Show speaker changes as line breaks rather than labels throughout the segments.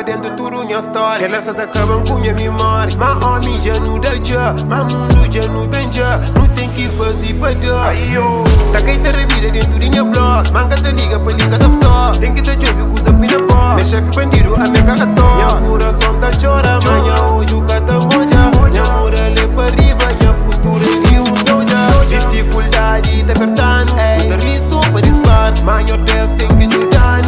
pra dentro tudo minha história. Ela só tá acabando com minha memória. Mas homem já não dá já, mas mundo já não vem já. Não tem que fazer pra dar. Tá caída revida dentro de minha blog. Manga te liga pra liga da store. Tem que ter job com os apina pó. Meu chefe bandido, a minha cara to. Minha coração tá chora, manhã hoje o cata moja. Minha moral é pra riba, minha postura é de um soldier. Dificuldade tá apertando, o serviço para disfarce. Maior Deus tem que ajudar.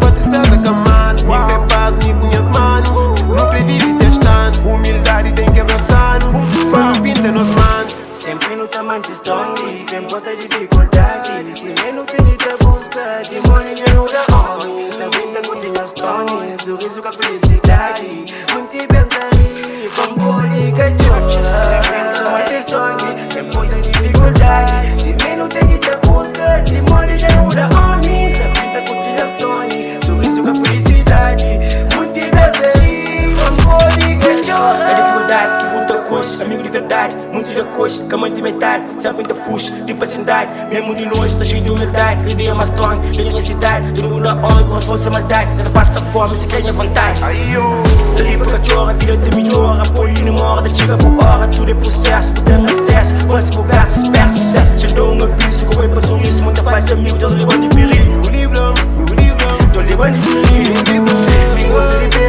Com a tristeza camando, ninguém paz me conhece mano. Não previve testando, humildade tem que abraçar. Quando pinta nos manos,
sempre no tamanho de stone, quem bota dificuldade. Se nem não tem que buscar, demônio já não dá homem. Sempre tá curtindo as stone, sorriso com a felicidade. Muito bem daí, com body cachorro. Sempre no tamanho de stone, quem bota dificuldade. Se nem não tem que buscar, demônio já não dá homem. Sempre tá curtindo as stone, sorriso com a felicidade. Muito bem daí, com body cachorro. A dificuldade que volta coxa, amigo de verdade, muito da coxa, cama de metade, sempre da fuxa, de facilidade, mesmo de longe, tá cheio de humildade, ideia mais strong, da minha cidade, tudo da homem com responsabilidade, não passa fome se ganha vontade. Dali pra cachorra, vida de melhora, apoio e morda, chega por hora, tudo é processo, tu tem acesso, faz conversa, espera sucesso, já dou um aviso, como é pra sorriso, muita faz amigo, já tô levando de perigo, tô levando de perigo, língua se libera.